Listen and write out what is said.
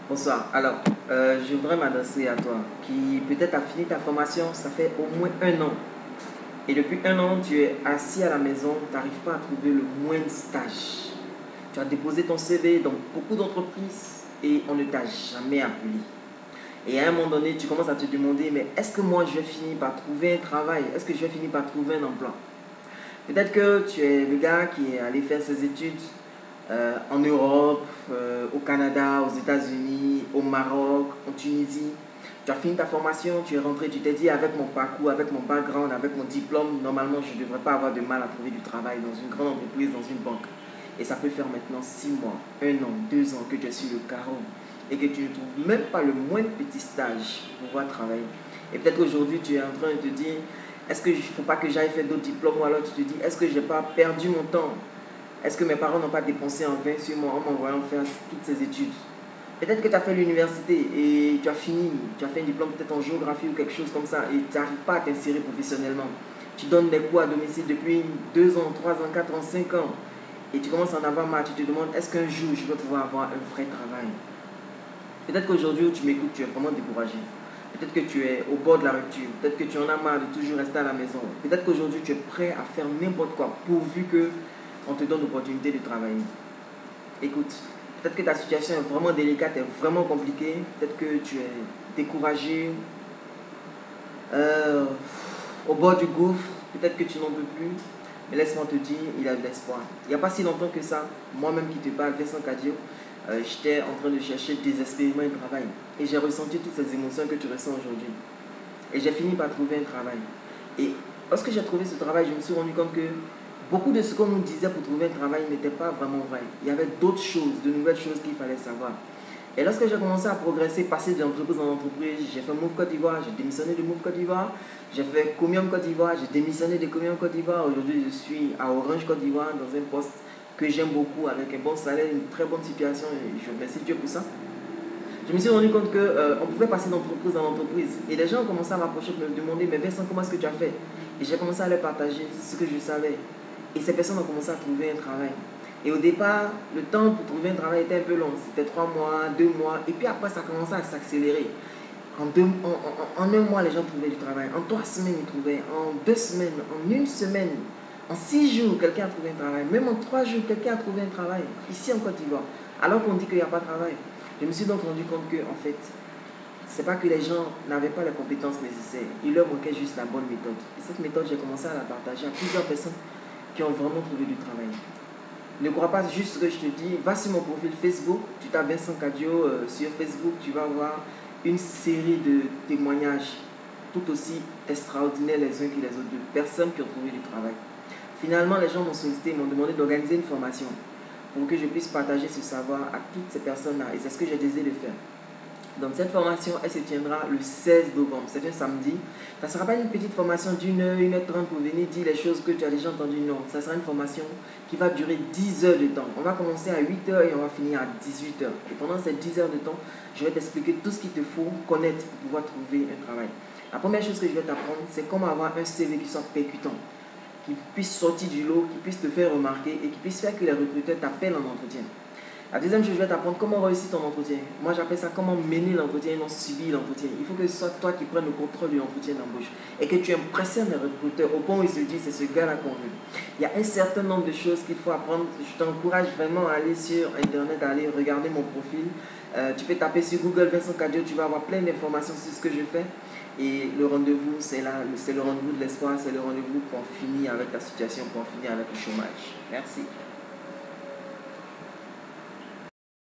Bonsoir. Alors, je voudrais m'adresser à toi qui peut-être a fini ta formation, ça fait au moins un an. Et depuis un an, tu es assis à la maison, tu n'arrives pas à trouver le moindre stage. Tu as déposé ton CV dans beaucoup d'entreprises et on ne t'a jamais appelé. Et à un moment donné, tu commences à te demander, mais est-ce que moi je vais finir par trouver un travail? Est-ce que je vais finir par trouver un emploi? Peut-être que tu es le gars qui est allé faire ses études en Europe, au Canada, aux États-Unis, au Maroc, en Tunisie. Tu as fini ta formation, tu es rentré, tu t'es dit avec mon parcours, avec mon background, avec mon diplôme, normalement je ne devrais pas avoir de mal à trouver du travail dans une grande entreprise, dans une banque. Et ça peut faire maintenant 6 mois, 1 an, 2 ans que tu es sur le carreau et que tu ne trouves même pas le moindre petit stage pour pouvoir travailler. Et peut-être qu'aujourd'hui tu es en train de te dire, est-ce qu'il ne faut pas que j'aille faire d'autres diplômes, ou alors tu te dis, est-ce que je n'ai pas perdu mon temps? Est-ce que mes parents n'ont pas dépensé en vain sur moi en m'envoyant faire toutes ces études? Peut-être que tu as fait l'université et tu as fini, tu as fait un diplôme peut-être en géographie ou quelque chose comme ça et tu n'arrives pas à t'insérer professionnellement. Tu donnes des cours à domicile depuis 2 ans, 3 ans, 4 ans, 5 ans et tu commences à en avoir marre. Tu te demandes, est-ce qu'un jour je vais pouvoir avoir un vrai travail? Peut-être qu'aujourd'hui où tu m'écoutes, tu es vraiment découragé. Peut-être que tu es au bord de la rupture. Peut-être que tu en as marre de toujours rester à la maison. Peut-être qu'aujourd'hui tu es prêt à faire n'importe quoi pourvu que on te donne l'opportunité de travailler. Écoute, peut-être que ta situation est vraiment délicate, est vraiment compliquée. Peut-être que tu es découragé, euh, au bord du gouffre. Peut-être que tu n'en peux plus. Mais laisse-moi te dire, il y a de l'espoir. Il n'y a pas si longtemps que ça, moi-même qui te parle, Vincent Cadio, j'étais en train de chercher désespérément un travail. Et j'ai ressenti toutes ces émotions que tu ressens aujourd'hui. Et j'ai fini par trouver un travail. Et lorsque j'ai trouvé ce travail, je me suis rendu compte que beaucoup de ce qu'on nous disait pour trouver un travail n'était pas vraiment vrai. Il y avait d'autres choses, de nouvelles choses qu'il fallait savoir. Et lorsque j'ai commencé à progresser, passer d'entreprise en entreprise, j'ai fait Move Côte d'Ivoire, j'ai démissionné de Move Côte d'Ivoire, j'ai fait Comium Côte d'Ivoire, j'ai démissionné de Comium Côte d'Ivoire. Aujourd'hui, je suis à Orange Côte d'Ivoire dans un poste que j'aime beaucoup, avec un bon salaire, une très bonne situation et je remercie Dieu pour ça. Je me suis rendu compte qu'on pouvait passer d'entreprise en entreprise. Et les gens ont commencé à m'approcher pour me demander, mais Vincent, comment est-ce que tu as fait? Et j'ai commencé à leur partager ce que je savais. Et ces personnes ont commencé à trouver un travail. Et au départ, le temps pour trouver un travail était un peu long. C'était 3 mois, 2 mois. Et puis après, ça a commencé à s'accélérer. En un mois, les gens trouvaient du travail. En 3 semaines, ils trouvaient. En 2 semaines, en une semaine, en 6 jours, quelqu'un a trouvé un travail. Même en 3 jours, quelqu'un a trouvé un travail. Ici en Côte d'Ivoire. Alors qu'on dit qu'il n'y a pas de travail. Je me suis donc rendu compte que, en fait, c'est pas que les gens n'avaient pas les compétences nécessaires. Il leur manquait juste la bonne méthode. Et cette méthode, j'ai commencé à la partager à plusieurs personnes qui ont vraiment trouvé du travail. Ne crois pas juste ce que je te dis. Va sur mon profil Facebook. Tu tapes Vincent Cadio sur Facebook. Tu vas voir une série de témoignages tout aussi extraordinaires les uns que les autres de personnes qui ont trouvé du travail. Finalement, les gens m'ont sollicité, m'ont demandé d'organiser une formation pour que je puisse partager ce savoir à toutes ces personnes-là. Et c'est ce que j'ai désiré de faire. Donc cette formation, elle se tiendra le 16 novembre, c'est un samedi. Ça ne sera pas une petite formation d'une heure, 1h30 pour venir dire les choses que tu as déjà entendues, non. Ça sera une formation qui va durer 10 heures de temps. On va commencer à 8 heures et on va finir à 18 heures. Et pendant ces 10 heures de temps, je vais t'expliquer tout ce qu'il te faut connaître pour pouvoir trouver un travail. La première chose que je vais t'apprendre, c'est comment avoir un CV qui soit percutant, qui puisse sortir du lot, qui puisse te faire remarquer et qui puisse faire que les recruteurs t'appellent en entretien. La deuxième chose, je vais t'apprendre comment réussir ton entretien. Moi, j'appelle ça comment mener l'entretien et non subir l'entretien. Il faut que ce soit toi qui prennes le contrôle de l'entretien d'embauche et que tu impressionnes les recruteurs au point où ils se disent c'est ce gars-là qu'on veut. Il y a un certain nombre de choses qu'il faut apprendre. Je t'encourage vraiment à aller sur Internet, à aller regarder mon profil. Tu peux taper sur Google Vincent Cadio, tu vas avoir plein d'informations sur ce que je fais. Et le rendez-vous, c'est le rendez-vous de l'espoir, c'est le rendez-vous pour en finir avec ta situation, pour en finir avec le chômage. Merci.